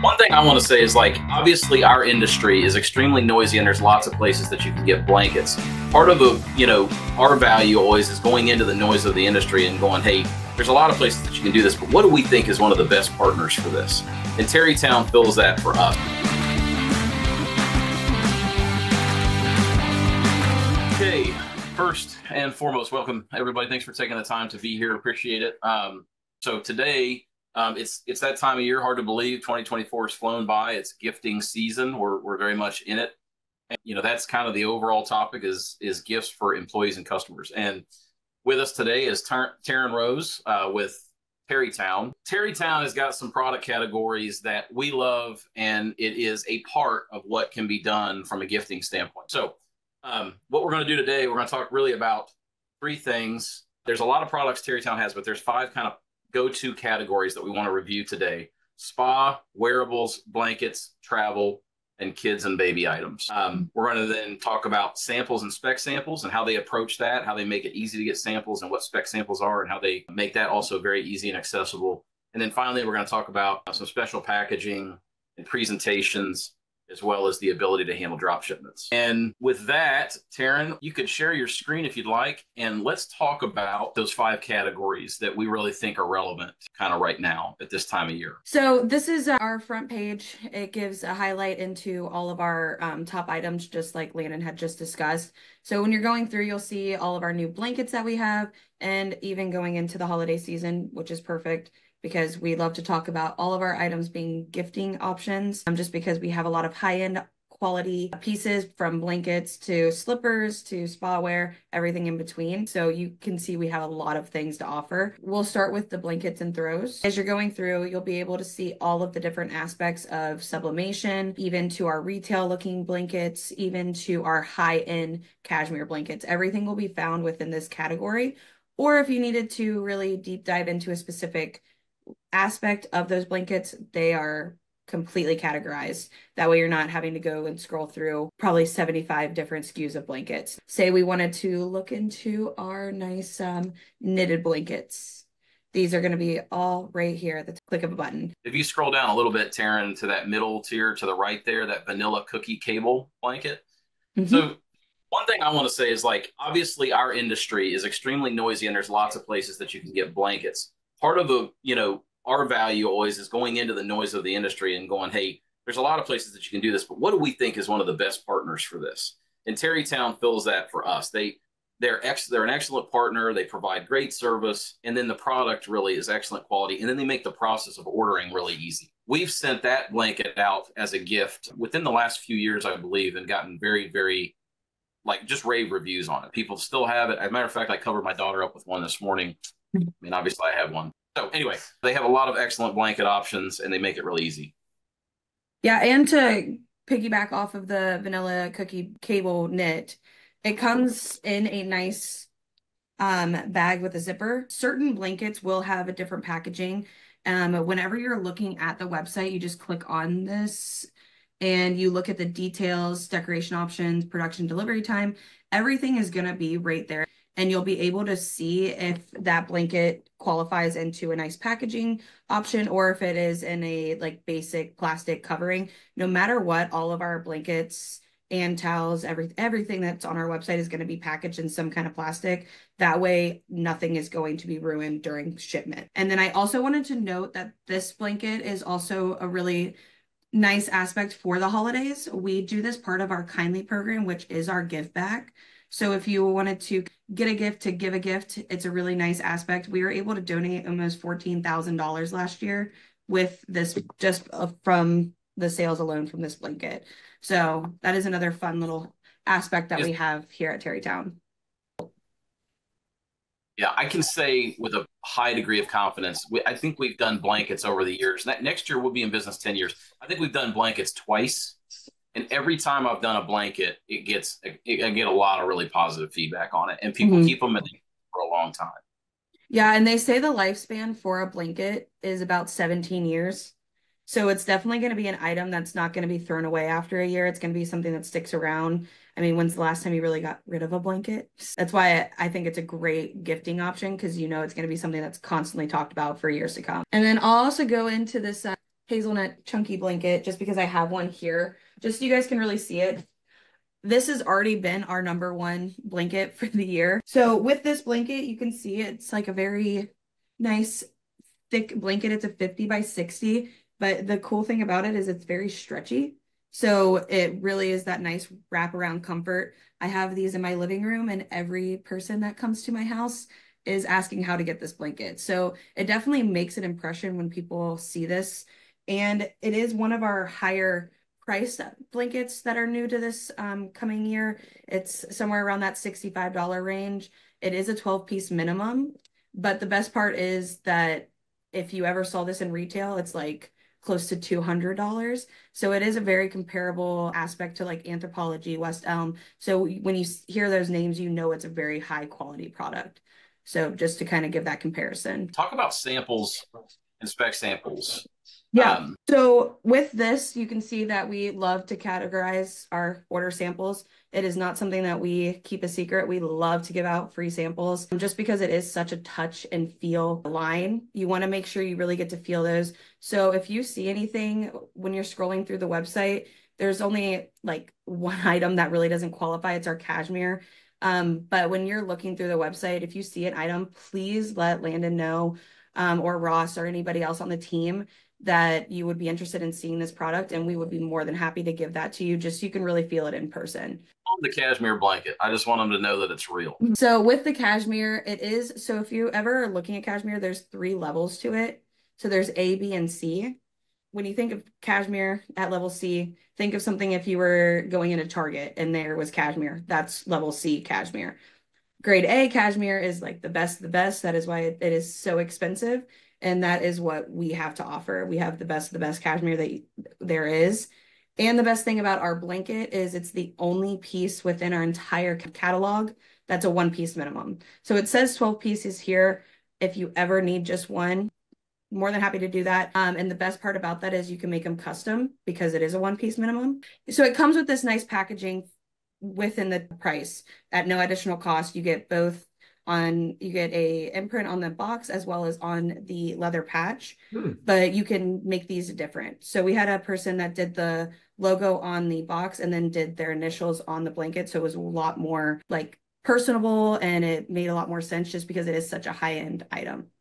One thing I want to say is like, obviously, our industry is extremely noisy and there's lots of places that you can get blankets. Part of our value always is going into the noise of the industry and going, hey, there's a lot of places that you can do this, but what do we think is one of the best partners for this? And Terrytown fills that for us. Okay, first and foremost, welcome everybody. Thanks for taking the time to be here. Appreciate it. So today, it's that time of year. Hard to believe 2024 has flown by. It's gifting season. We're very much in it. And, that's kind of the overall topic is gifts for employees and customers. And with us today is Taryn Rose with Terrytown. Terrytown has got some product categories that we love, and it is a part of what can be done from a gifting standpoint. So what we're going to do today, we're going to talk really about three things. There's a lot of products Terrytown has, but there's five kind of go-to categories that we want to review today: spa, wearables, blankets, travel, and kids and baby items. We're going to then talk about samples and spec samples and how they approach that, how they make it easy to get samples and what spec samples are, and how they make that also very easy and accessible. And then finally, we're going to talk about some special packaging and presentations, as well as the ability to handle drop shipments. And with that, Taryn, you could share your screen if you'd like, and let's talk about those five categories that we really think are relevant kind of right now at this time of year. So this is our front page. It gives a highlight into all of our top items, just like Landon had just discussed. So when you're going through, you'll see all of our new blankets that we have, and even going into the holiday season, which is perfect, because we love to talk about all of our items being gifting options, just because we have a lot of high-end quality pieces, from blankets to slippers to spa wear, everything in between. So you can see we have a lot of things to offer. We'll start with the blankets and throws. As you're going through, you'll be able to see all of the different aspects of sublimation, even to our retail looking blankets, even to our high-end cashmere blankets. Everything will be found within this category. Or if you needed to really deep dive into a specific aspect of those blankets, they are completely categorized. That way you're not having to go and scroll through probably 75 different SKUs of blankets. Say we wanted to look into our nice knitted blankets. These are going to be all right here at the click of a button. If you scroll down a little bit, Taryn, to that middle tier to the right there, that vanilla cookie cable blanket. So one thing I want to say is, like, obviously our industry is extremely noisy and there's lots of places that you can get blankets. Part of our value always is going into the noise of the industry and going, hey, there's a lot of places that you can do this, but what do we think is one of the best partners for this? And Terrytown fills that for us. They're an excellent partner. They provide great service, and then the product really is excellent quality, and then they make the process of ordering really easy. We've sent that blanket out as a gift within the last few years, I believe, and gotten very, very, like, just rave reviews on it. People still have it. As a matter of fact, I covered my daughter up with one this morning. I mean, obviously I have one. So anyway, they have a lot of excellent blanket options and they make it really easy. Yeah, and to piggyback off of the vanilla cookie cable knit, it comes in a nice bag with a zipper. Certain blankets will have a different packaging. Whenever you're looking at the website, you just click on this and you look at the details, decoration options, production delivery time. Everything is going to be right there. And you'll be able to see if that blanket qualifies into a nice packaging option or if it is in a like basic plastic covering. No matter what, all of our blankets and towels, everything that's on our website is going to be packaged in some kind of plastic. That way, nothing is going to be ruined during shipment. And then I also wanted to note that this blanket is also a really nice aspect for the holidays. We do this part of our Kindly program, which is our give back. So if you wanted to get a gift to give a gift, it's a really nice aspect. We were able to donate almost $14,000 last year with this, just from the sales alone from this blanket. So that is another fun little aspect that we have here at Terrytown. Yeah, I can say with a high degree of confidence, I think we've done blankets over the years. Next year, we'll be in business 10 years. I think we've done blankets twice. And every time I've done a blanket, I get a lot of really positive feedback on it. And people keep them for a long time. Yeah, and they say the lifespan for a blanket is about 17 years. So it's definitely going to be an item that's not going to be thrown away after a year. It's going to be something that sticks around. I mean, when's the last time you really got rid of a blanket? That's why I think it's a great gifting option, because it's going to be something that's constantly talked about for years to come. And then I'll also go into this hazelnut chunky blanket just because I have one here, just so you guys can really see it. This has already been our #1 blanket for the year. So with this blanket, you can see it's like a very nice thick blanket. It's a 50 by 60, but the cool thing about it is it's very stretchy. So it really is that nice wraparound comfort. I have these in my living room, and every person that comes to my house is asking how to get this blanket. So it definitely makes an impression when people see this. And it is one of our higher price blankets that are new to this coming year. It's somewhere around that $65 range. It is a 12-piece minimum, but the best part is that if you ever saw this in retail, it's like close to $200. So it is a very comparable aspect to like Anthropologie, West Elm. So when you hear those names, you know it's a very high quality product. So just to kind of give that comparison. Talk about samples and spec samples. Yeah. So with this, you can see that we love to categorize our order samples. It is not something that we keep a secret. We love to give out free samples just because it is such a touch and feel line. You want to make sure you really get to feel those. So if you see anything when you're scrolling through the website, there's only like one item that really doesn't qualify. It's our cashmere. But when you're looking through the website, if you see an item, please let Landon know, or Ross or anybody else on the team, that you would be interested in seeing this product, and we would be more than happy to give that to you just so you can really feel it in person. The cashmere blanket. I just want them to know that it's real. So with the cashmere, it is, so if you ever are looking at cashmere, there's 3 levels to it. So there's A, B, and C. When you think of cashmere at level C, think of something if you were going into Target and there was cashmere. That's level C cashmere. Grade A cashmere is like the best of the best. That is why it is so expensive. And that is what we have to offer. We have the best of the best cashmere that there is. And the best thing about our blanket is it's the only piece within our entire catalog that's a 1-piece minimum. So it says 12 pieces here. If you ever need just one, more than happy to do that. And the best part about that is you can make them custom because it is a 1-piece minimum. So it comes with this nice packaging within the price at no additional cost. You get both you get a imprint on the box as well as on the leather patch, but you can make these different. So we had a person that did the logo on the box and then did their initials on the blanket. So it was a lot more like personable, and it made a lot more sense just because it is such a high-end item.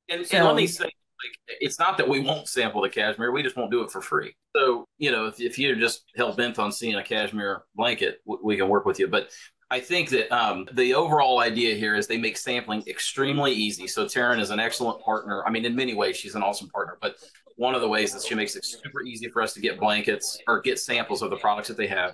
And let me say, like, it's not that we won't sample the cashmere, we just won't do it for free. So, if you're just hell bent on seeing a cashmere blanket, we can work with you. But I think that the overall idea here is they make sampling extremely easy. So Taryn is an excellent partner. I mean, in many ways, she's an awesome partner. But one of the ways that she makes it super easy for us to get blankets or get samples of the products that they have.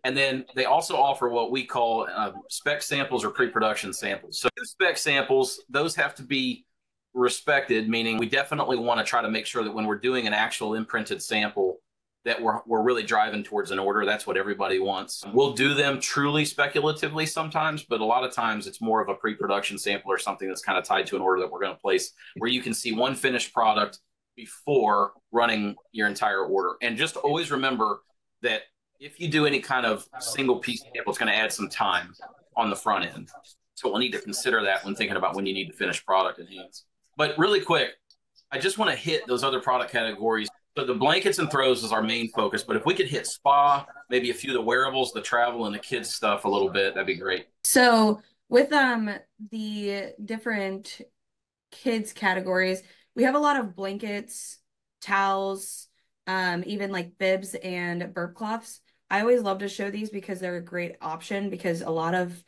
And then they also offer what we call spec samples or pre-production samples. So spec samples, those have to be respected, meaning we definitely want to try to make sure that when we're doing an actual imprinted sample, that we're really driving towards an order. That's what everybody wants. We'll do them truly speculatively sometimes, but a lot of times it's more of a pre-production sample or something that's kind of tied to an order that we're going to place, where you can see one finished product before running your entire order. And just always remember that if you do any kind of single piece sample, it's going to add some time on the front end. So we'll need to consider that when thinking about when you need to finish product in hands. But really quick, I just want to hit those other product categories. So the blankets and throws is our main focus, but if we could hit spa, maybe a few of the wearables, the travel, and the kids stuff a little bit, that'd be great. So with the different kids categories, we have a lot of blankets, towels, even like bibs and burp cloths. I always love to show these because they're a great option, because a lot of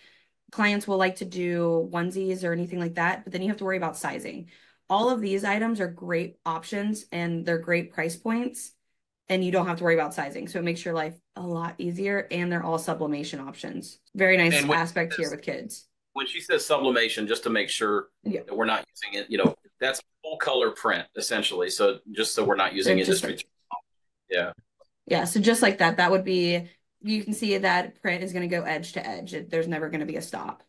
clients will like to do onesies or anything like that, but then you have to worry about sizing. All of these items are great options and they're great price points, and you don't have to worry about sizing. So it makes your life a lot easier, and they're all sublimation options. Very nice aspect here with kids. When she says sublimation, just to make sure that we're not using it, that's full color print essentially. So just so we're not using industry. Yeah. Yeah. So just like that would be, you can see that print is going to go edge to edge. There's never going to be a stop.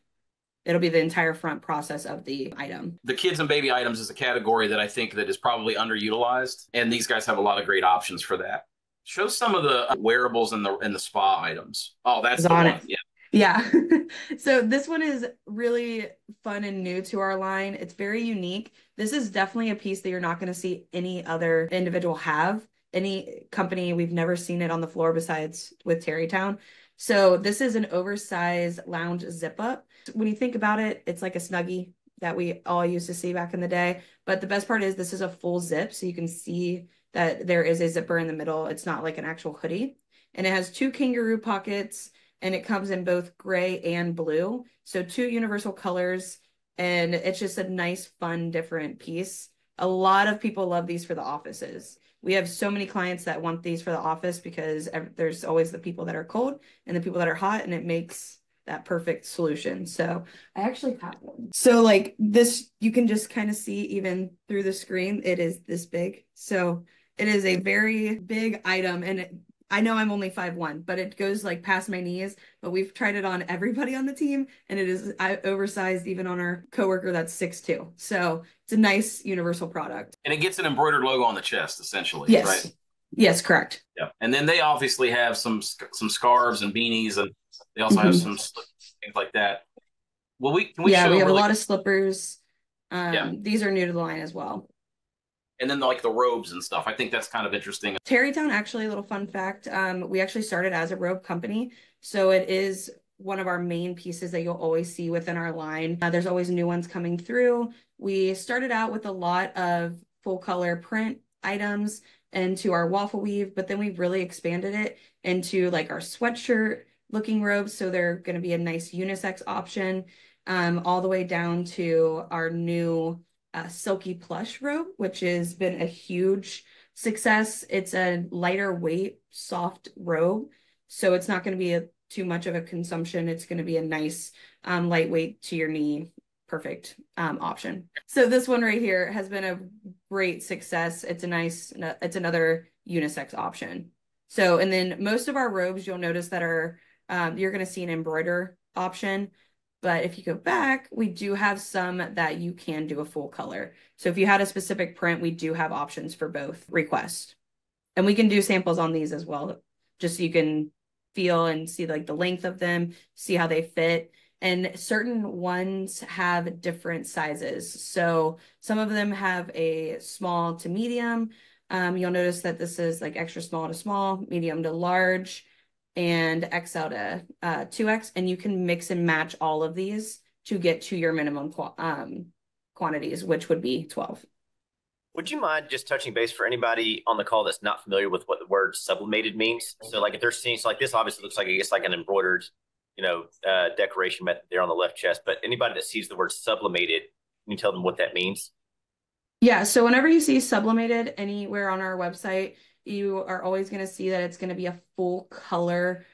It'll be the entire front process of the item. The kids and baby items is a category that I think that is probably underutilized, and these guys have a lot of great options for that. Show some of the wearables and the spa items. Oh, that's the one. Yeah. Yeah. So this one is really fun and new to our line. It's very unique. This is definitely a piece that you're not going to see any other individual have. Any company, we've never seen it on the floor besides with Terrytown. So this is an oversized lounge zip up. When you think about it, it's like a Snuggie that we all used to see back in the day. But the best part is this is a full zip, so you can see that there is a zipper in the middle. It's not like an actual hoodie. And it has two kangaroo pockets, and it comes in both gray and blue. So two universal colors, and it's just a nice, fun, different piece. A lot of people love these for the offices. We have so many clients that want these for the office because there's always the people that are cold and the people that are hot, and it makes that perfect solution. So I actually have one. So like this, you can just kind of see even through the screen, it is this big. So it is a very big item, and I know I'm only 5'1", but it goes like past my knees. But we've tried it on everybody on the team, and it is oversized even on our coworker that's 6'2". So it's a nice universal product. And it gets an embroidered logo on the chest, essentially, Yes. right? Yes, correct. Yeah. And then they obviously have some scarves and beanies, and they also have some things like that. Well, we yeah, show we have really, a lot of slippers. Yeah. These are new to the line as well. And then like the robes and stuff. I think that's kind of interesting. Terrytown, actually, a little fun fact. We actually started as a robe company, so it is one of our main pieces that you'll always see within our line. There's always new ones coming through. We started out with a lot of full color print items into our waffle weave, but then we've really expanded it into like our sweatshirt looking robes. So they're going to be a nice unisex option, all the way down to our new silky plush robe, which has been a huge success. It's a lighter weight, soft robe. So it's not going to be too much of a consumption. It's going to be a nice lightweight to your knee, perfect option. So this one right here has been a great success. It's another unisex option. So, and then most of our robes, you'll notice that are, you're going to see an embroider option. But if you go back, we do have some that you can do a full color. So if you had a specific print, we do have options for both requests. And we can do samples on these as well, just so you can feel and see like the length of them, see how they fit. And certain ones have different sizes. So some of them have a small to medium. You'll notice that this is like extra small to small, medium to large, and XL to 2X. And you can mix and match all of these to get to your minimum quantities, which would be 12. Would you mind just touching base for anybody on the call that's not familiar with what the word sublimated means? So like if they're seeing, so like this obviously looks like, I guess, like an embroidered, decoration method there on the left chest, but anybody that sees the word sublimated, can you tell them what that means? Yeah, so whenever you see sublimated anywhere on our website, you are always going to see that it's going to be a full color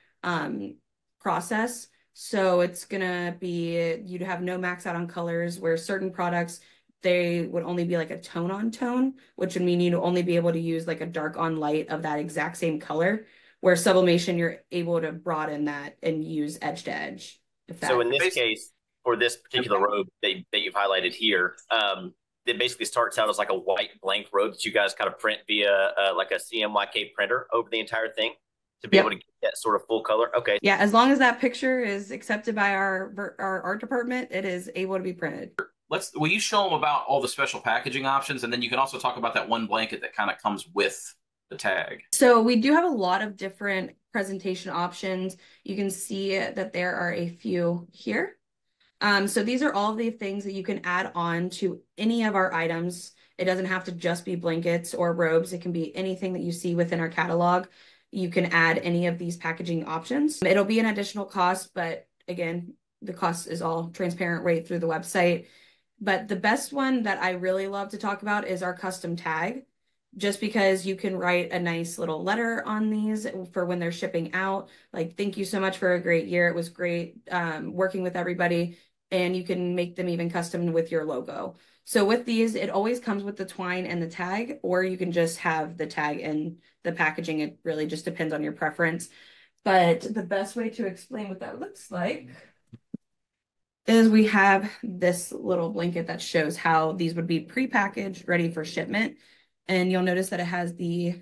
process. So it's going to be, you'd have no max out on colors, where certain products, they would only be like a tone on tone, which would mean you'd only be able to use like a dark on light of that exact same color, where sublimation, you're able to broaden that and use edge to edge. So in this case, for this particular robe that you've highlighted here, it basically starts out as like a white blank robe that you guys kind of print via like a CMYK printer over the entire thing to be able to get that sort of full color. Okay. Yeah, as long as that picture is accepted by our art department, it is able to be printed. Will you show them about all the special packaging options, and then you can also talk about that one blanket that kind of comes with the tag. So we do have a lot of different presentation options. You can see that there are a few here. So these are all the things that you can add on to any of our items. It doesn't have to just be blankets or robes. It can be anything that you see within our catalog. You can add any of these packaging options. It'll be an additional cost, but again, the cost is all transparent right through the website. But the best one that I really love to talk about is our custom tag, just because you can write a nice little letter on these for when they're shipping out. Like, thank you so much for a great year. It was great working with everybody. And you can make them even custom with your logo. So with these, it always comes with the twine and the tag, or you can just have the tag and the packaging. It really just depends on your preference. But the best way to explain what that looks like is we have this little blanket that shows how these would be pre-packaged, ready for shipment. And you'll notice that it has the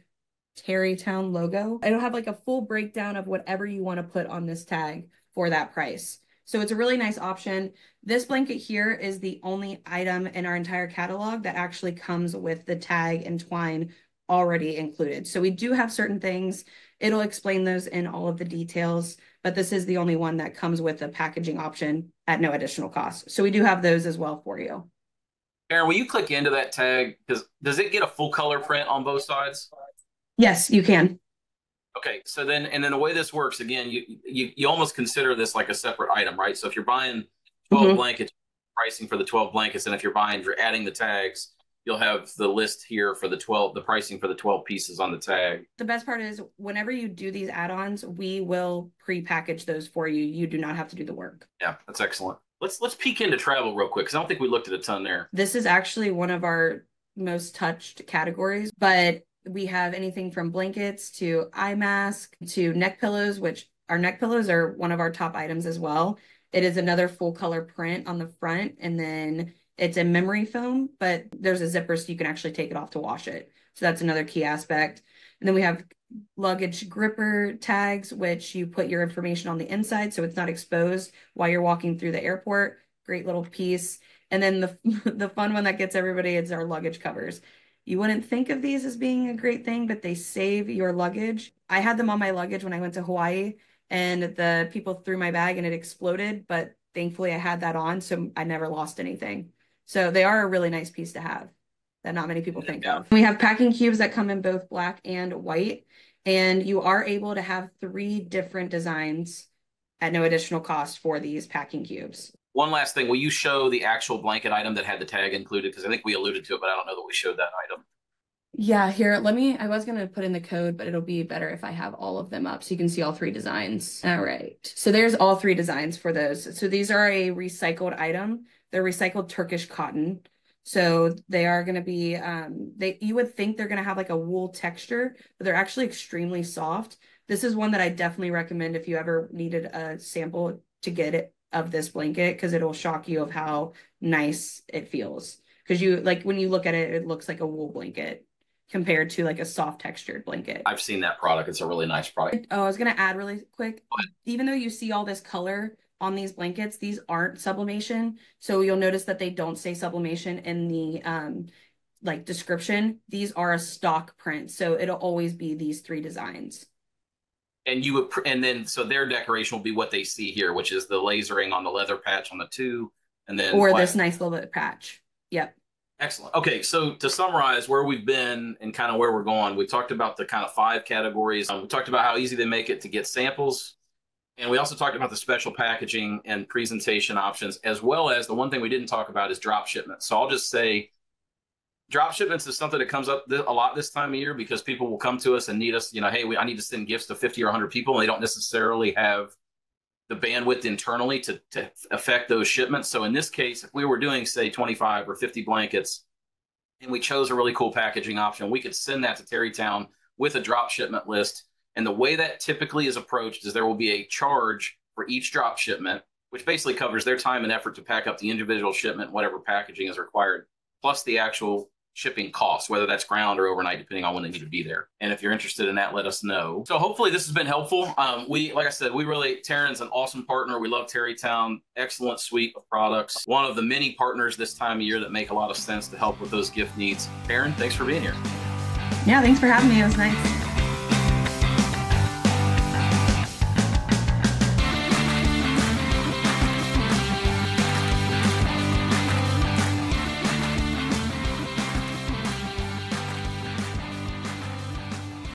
Terrytown logo. It'll have like a full breakdown of whatever you want to put on this tag for that price. So it's a really nice option. This blanket here is the only item in our entire catalog that actually comes with the tag and twine already included. So we do have certain things. It'll explain those in all of the details, but this is the only one that comes with a packaging option at no additional cost. So we do have those as well for you. Aaron, will you click into that tag? Does it get a full color print on both sides? Yes, you can. Okay, so then the way this works, again, you almost consider this like a separate item, right? So if you're buying 12 blankets, pricing for the 12 blankets, and if you're adding the tags, you'll have the list here for the pricing for the 12 pieces on the tag. The best part is whenever you do these add-ons, we will pre-package those for you. You do not have to do the work. Yeah, that's excellent. Let's peek into travel real quick because I don't think we looked at a ton there. This is actually one of our most touched categories, but we have anything from blankets to eye mask to neck pillows, which our neck pillows are one of our top items as well. It is another full color print on the front, and then it's a memory foam, but there's a zipper so you can actually take it off to wash it. So that's another key aspect. And then we have luggage gripper tags, which you put your information on the inside so it's not exposed while you're walking through the airport. Great little piece. And then the fun one that gets everybody is our luggage covers. You wouldn't think of these as being a great thing, but they save your luggage. I had them on my luggage when I went to Hawaii, and the people threw my bag and it exploded, but thankfully I had that on, so I never lost anything. So they are a really nice piece to have that not many people think of. We have packing cubes that come in both black and white, and you are able to have 3 different designs at no additional cost for these packing cubes. One last thing, will you show the actual blanket item that had the tag included? Because I think we alluded to it, but I don't know that we showed that item. Yeah, here, I was going to put in the code, but it'll be better if I have all of them up so you can see all 3 designs. All right. So there's all 3 designs for those. So these are a recycled item. They're recycled Turkish cotton. So they are going to be, you would think they're going to have like a wool texture, but they're actually extremely soft. This is one that I definitely recommend if you ever needed a sample to get it of this blanket, because it'll shock you of how nice it feels. Because when you look at it, it looks like a wool blanket compared to like a soft textured blanket. I've seen that product. It's a really nice product. Oh, I was going to add really quick. Even though you see all this color on these blankets, these aren't sublimation. So you'll notice that they don't say sublimation in the description. These are a stock print. So it'll always be these 3 designs. So their decoration will be what they see here, which is the lasering on the leather patch on the 2, and then this nice little bit patch. Yep. Excellent. Okay, so to summarize where we've been and kind of where we're going, we talked about the kind of 5 categories. We talked about how easy they make it to get samples. And we also talked about the special packaging and presentation options, as well as the one thing we didn't talk about is drop shipments. So I'll just say drop shipments is something that comes up a lot this time of year because people will come to us and need us, hey, I need to send gifts to 50 or 100 people, and they don't necessarily have the bandwidth internally to affect those shipments. So in this case, if we were doing, say, 25 or 50 blankets, and we chose a really cool packaging option, we could send that to Terrytown with a drop shipment list. And the way that typically is approached is there will be a charge for each drop shipment, which basically covers their time and effort to pack up the individual shipment, whatever packaging is required, plus the actual shipping costs, whether that's ground or overnight, depending on when they need to be there. And if you're interested in that, let us know. So hopefully this has been helpful. Like I said, Terran's an awesome partner. We love Terrytown, excellent suite of products. One of the many partners this time of year that make a lot of sense to help with those gift needs. Terran, thanks for being here. Yeah, thanks for having me. It was nice.